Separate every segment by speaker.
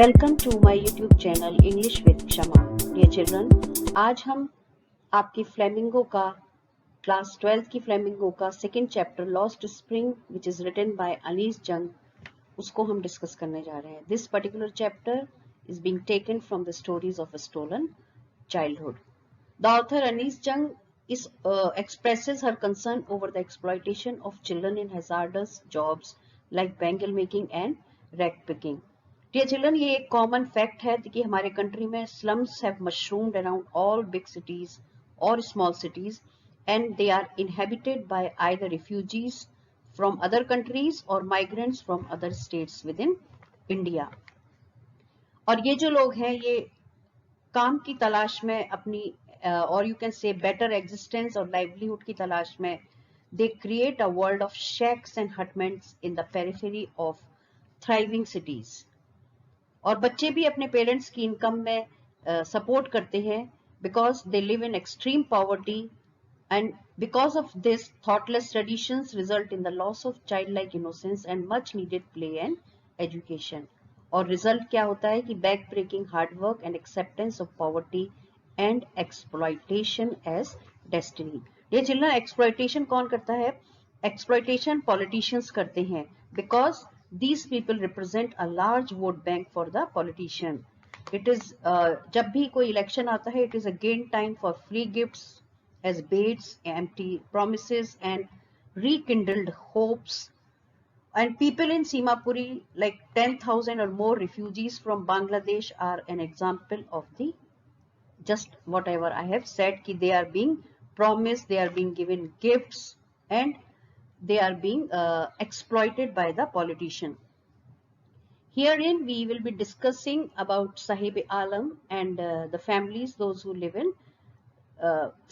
Speaker 1: Welcome to my YouTube channel English with Kshama. Dear children, आज हम आपकी फ्लेमिंगो का क्लास 12th की फ्लेमिंगो का second chapter Lost Spring which is written by Anees Jung, उसको हम डिस्कस करने जा रहे हैं। This particular chapter is being taken from the stories of a stolen childhood. The author Anis Jung expresses her concern over the exploitation of children in hazardous jobs like bangle making and rag picking. Dear children, ये एक common fact है कि हमारे country में slums have mushroomed around all big cities or small cities and they are inhabited by either refugees from other countries or migrants from other states within India. और ये जो लोग हैं ये काम की तलाश में अपनी और you can say better existence और लाइवलीहुड की तलाश में they create a world of shakes and hutments in the periphery of thriving cities. और बच्चे भी अपने पेरेंट्स की इनकम में सपोर्ट करते हैं because they live in extreme poverty and because of this thoughtless traditions result in the loss of child like innocence and much needed play and education. और result क्या होता है कि back breaking hard work and acceptance of poverty and exploitation as destiny. ये children, exploitation कौन करता है? Exploitation politicians करते हैं because these people represent a large vote bank for the politician. It is जब भी कोई इलेक्शन आता है, it is a gain time for free gifts as baits, empty promises and rekindled hopes. And people in Simapuri, like 10,000 or more refugees from Bangladesh, are an example of the just whatever I have said, कि they are being promised, they are being given gifts and they are being exploited by the politician. Herein we will be discussing about Sahib Alam and the families, those who live in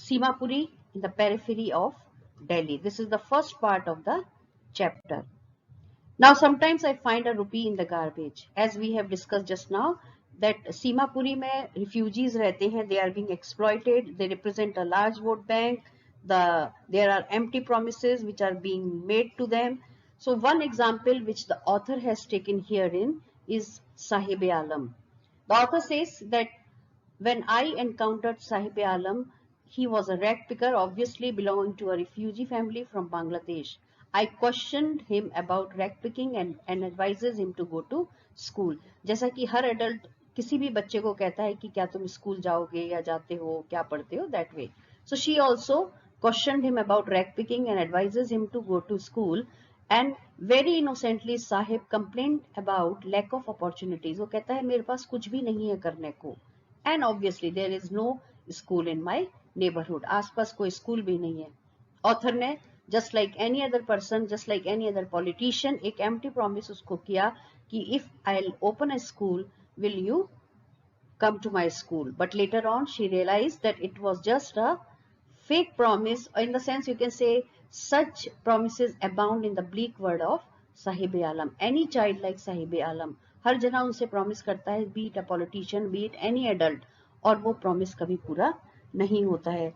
Speaker 1: Simapuri in the periphery of Delhi. This is the first part of the chapter. Now sometimes I find a rupee in the garbage, as we have discussed just now that Simapuri में refugees रहते हैं, they are being exploited, they represent a large vote bank, there are empty promises which are being made to them. So one example which the author has taken herein is Sahib Alam. The author says that when I encountered Sahib Alam, he was a rag picker, obviously belonging to a refugee family from Bangladesh. I questioned him about rag picking and advises him to go to school. जैसा कि हर adult किसी भी बच्चे को कहता है कि क्या तुम स्कूल जाओगे या जाते हो, क्या पढ़ते हो, that way. So she also questioned him about rag picking and advises him to go to school. And very innocently Sahib complained about lack of opportunities. वो कहता है मेरे पास कुछ भी नहीं है करने को. And obviously there is no school in my neighborhood. आसपास कोई स्कूल भी नहीं है. ऑथर ने just like any other person, just like any other politician, एक empty promise उसको किया कि if I'll open a school, will you come to my school? But later on she realized that it was just a fake promise. In the sense, you can say such promises abound in the bleak world of Sahib Alam. Any child like Sahib Alam, हर जना उनसे promise करता है, be it a politician, be it any adult, और वो promise कभी पूरा नहीं होता है.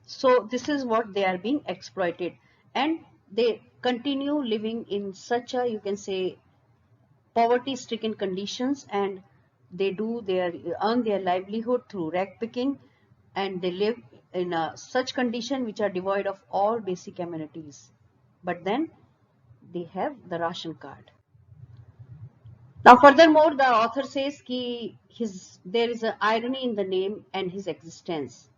Speaker 1: So this is what they are being exploited, and they continue living in such a, you can say, poverty-stricken conditions, and they earn their livelihood through rag picking, and they live in such condition which are devoid of all basic amenities. But then they have the ration card. Now furthermore, the author says that there is an irony in the name and his existence.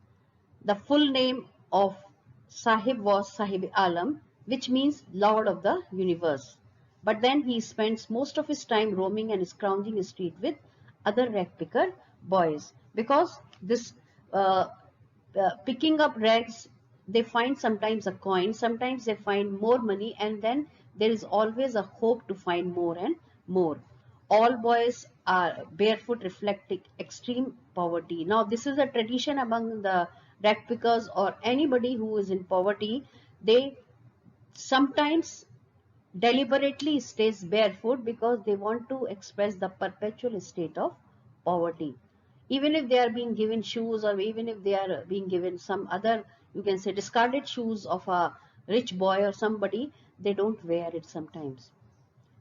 Speaker 1: The full name of Sahib was Sahib Alam, which means Lord of the Universe. But then he spends most of his time roaming and scrounging the street with other rag picker boys, because this picking up rags, they find sometimes a coin, sometimes they find more money, and then there is always a hope to find more and more. All boys are barefoot, reflecting extreme poverty. Now this is a tradition among the rag pickers or anybody who is in poverty. They sometimes deliberately stays barefoot because they want to express the perpetual state of poverty. Even if they are being given shoes, or even if they are being given some other, you can say, discarded shoes of a rich boy or somebody, they don't wear it sometimes.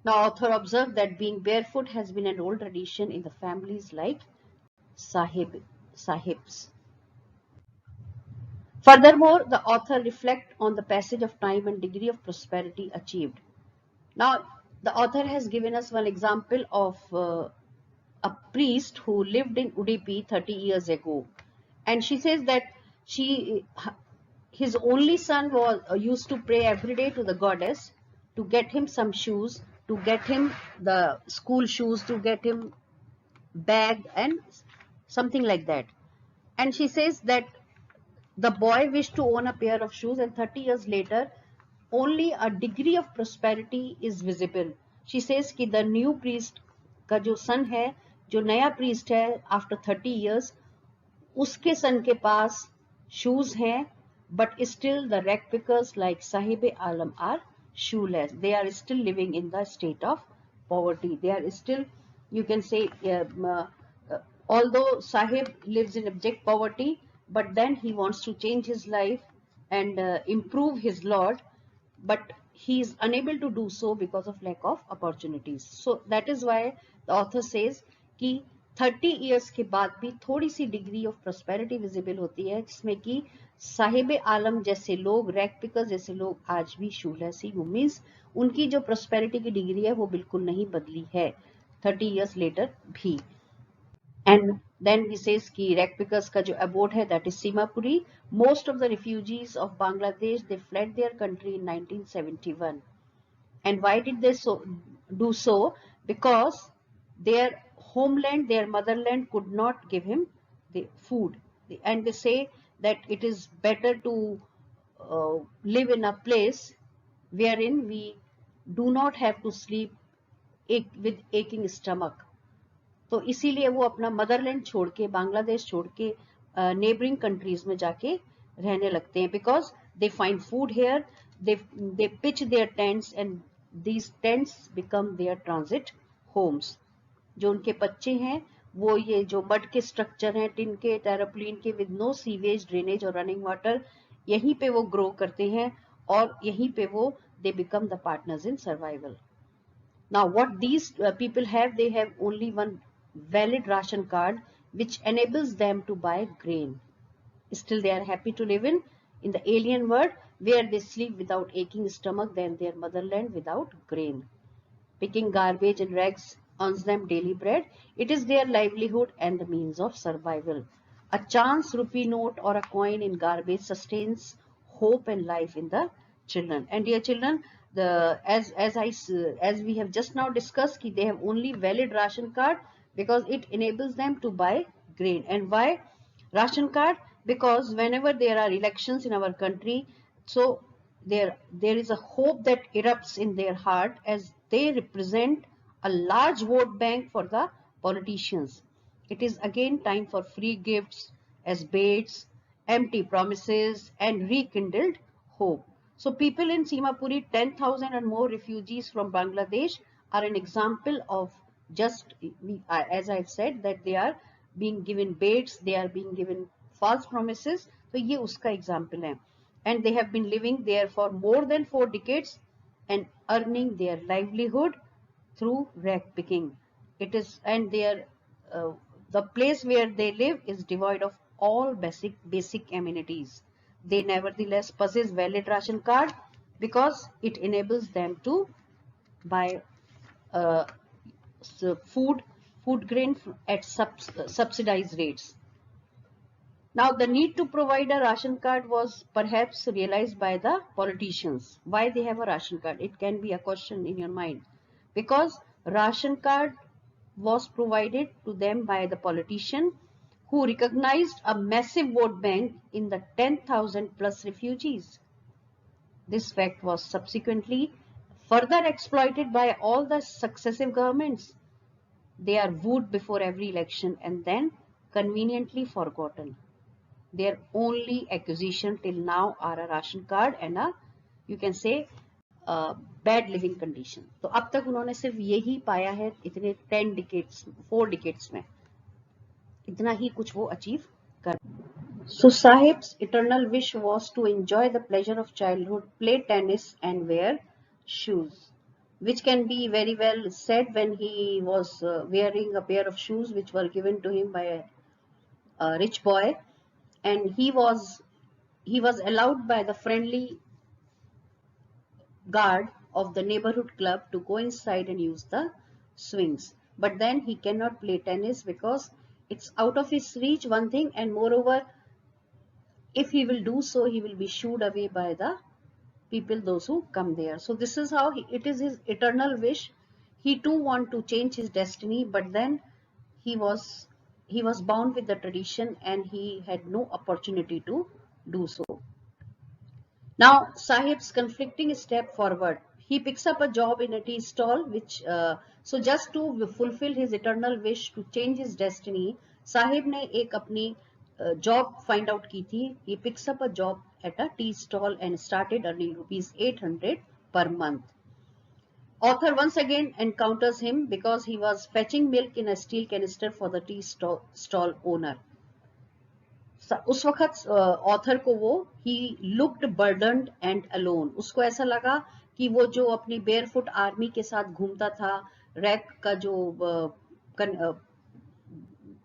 Speaker 1: Now, author observed that being barefoot has been an old tradition in the families like sahibs. Furthermore, the author reflects on the passage of time and degree of prosperity achieved. Now, the author has given us one example of a priest who lived in Udupi 30 years ago. And she says that his only son was used to pray every day to the goddess to get him some shoes, to get him the school shoes, to get him bag and something like that. And she says that the boy wished to own a pair of shoes, and 30 years later, only a degree of prosperity is visible. She says कि the new priest का जो son है, जो नया priest है, after 30 years, उसके son के पास shoes हैं, but still the rag pickers like Sahib Alam are shoeless. They are still living in the state of poverty. They are still, you can say, although Sahib lives in abject poverty, but then he wants to change his life and improve his lot, but he is unable to do so because of lack of opportunities. So that is why the author says कि 30 years के बाद भी थोड़ी सी degree of prosperity visible होती है, जिसमें कि साहिब आलम जैसे लोग, रैग पिकर जैसे लोग आज भी शूलेस ही, मीन्स उनकी जो प्रॉस्पेरिटी की डिग्री है वो बिल्कुल नहीं बदली है 30 years later भी. And then he says कि rag pickers का जो abode है, that is Simapuri. Most of the refugees of Bangladesh, they fled their country in 1971. And why did they do so? Because their homeland, their motherland could not give him the food. And they say that it is better to live in a place wherein we do not have to sleep with aching stomach. तो इसीलिए वो अपना Motherland छोड़ के, बांग्लादेश छोड़ के neighbouring countries में जाके रहने लगते हैं, because they find food here, they pitch their tents and these tents become their transit homes. जो उनके बच्चे हैं वो ये जो मड के स्ट्रक्चर हैं, टिन के, टेराप्लिन के, विद नो सीवेज, ड्रेनेज और रनिंग वाटर, यहीं पे वो ग्रो करते हैं और यहीं पे वो they become the partners in survival. Now what these people have, they have only one valid ration card which enables them to buy grain. Still they are happy to live in the alien world where they sleep without aching stomach than their motherland without grain. Picking garbage and rags earns them daily bread. It is their livelihood and the means of survival. A chance rupee note or a coin in garbage sustains hope and life in the children. And dear children, as we have just now discussed, they have only valid ration card because it enables them to buy grain. And why ration card? Because whenever there are elections in our country, so there is a hope that erupts in their heart as they represent a large vote bank for the politicians. It is again time for free gifts as baits, empty promises and rekindled hope. So people in Simapuri, 10,000 and more refugees from Bangladesh are an example of just, as I've said, that they are being given baits, they are being given false promises. So ये उसका example है. And they have been living there for more than 4 decades and earning their livelihood through rag picking. It is, and their the place where they live is devoid of all basic amenities. They nevertheless possess valid ration card because it enables them to buy uh, food grain at subsidized rates. Now, the need to provide a ration card was perhaps realized by the politicians. Why they have a ration card? It can be a question in your mind. Because ration card was provided to them by the politician who recognized a massive vote bank in the 10,000 plus refugees. This fact was subsequently further exploited by all the successive governments. They are wooed before every election and then conveniently forgotten. Their only acquisition till now are a ration card and a, you can say, bad living condition. तो अब तक उन्होंने सिर्फ यही पाया है इतने 4 decades में, इतना ही कुछ वो अचीव कर. So Sahib's eternal wish was to enjoy the pleasure of childhood, play tennis and wear shoes. which can be very well said when he was wearing a pair of shoes which were given to him by a rich boy, and he was allowed by the friendly guard of the neighborhood club to go inside and use the swings. But then he cannot play tennis because it's out of his reach, one thing, and moreover, if he will do so, he will be shooed away by the people, those who come there. So this is how it is his eternal wish. He too want to change his destiny, but then he was he was bound with the tradition and he had no opportunity to do so. Now Sahib's conflicting step forward. He picks up a job in a tea stall, which so just to fulfill his eternal wish to change his destiny, Sahib ने एक अपनी job find out की थी. He picks up a job at a tea stall and started earning rupees 800 per month. Author once again encounters him because he was fetching milk in a steel canister for the tea stall owner. उस वक्त author को वो he looked बर्डन्ड and alone, उसको ऐसा लगा कि वो जो अपनी बेयरफुट आर्मी के साथ घूमता था, रैक का जो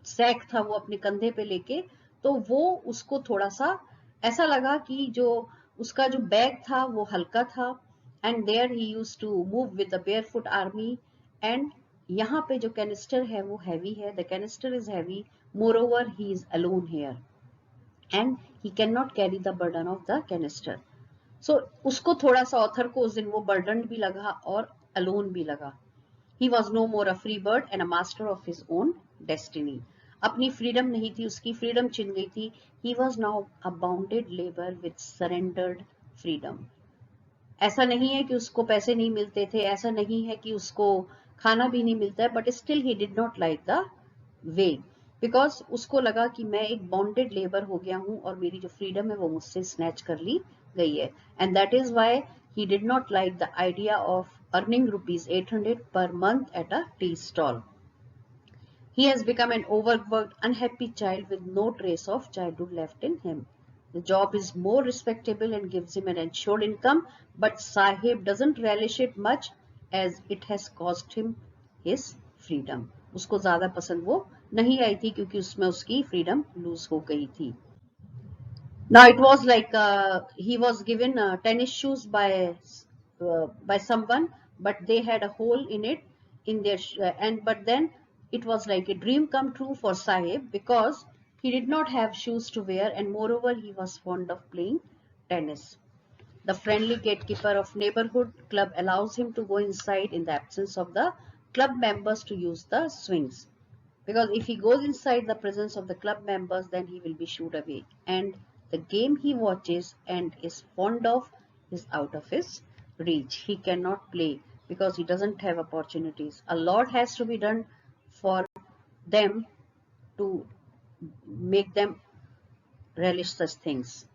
Speaker 1: सैक था वो अपने कंधे पे लेके, तो वो उसको थोड़ा सा ऐसा लगा कि जो उसका जो बैग था वो हल्का था, and there he used to move with the barefoot army, एंड यहाँ पे जो कैनिस्टर है वो हैवी है, the canister is heavy, moreover he is alone here and he cannot carry the burden of the canister. So उसको थोड़ा सा ऑथर को उस दिन वो burdened भी लगा और alone भी लगा. He was no more a free bird and a master of his own destiny. अपनी freedom नहीं थी, उसकी freedom छिन गई थी. He was now a bounded labor with surrendered freedom. ऐसा नहीं है कि उसको पैसे नहीं मिलते थे, ऐसा नहीं है कि उसको खाना भी नहीं मिलता है, but still he did not like the way. Because उसको लगा कि मैं एक बॉन्डेड लेबर हो गया हूं और मेरी जो फ्रीडम है वो मुझसे स्नैच कर ली गई है, and that is why he did not like the idea of earning rupees 800 per month at a tea stall. He has become an overworked, unhappy child with no trace of childhood left in him. The job is more respectable and gives him an assured income, but Sahib doesn't relish it much as it has cost him his freedom. उसको ज्यादा पसंद वो नहीं आई थी क्योंकि उसमें उसकी freedom loose हो गई थी. Now it was like he was given tennis shoes by someone, but they had a hole in it in their and but then it was like a dream come true for Sahib because he did not have shoes to wear, and moreover he was fond of playing tennis. The friendly gatekeeper of neighborhood club allows him to go inside in the absence of the club members to use the swings. Because if he goes inside the presence of the club members, then he will be shooed away. And the game he watches and is fond of is out of his reach. He cannot play because he doesn't have opportunities. A lot has to be done for them to make them relish such things.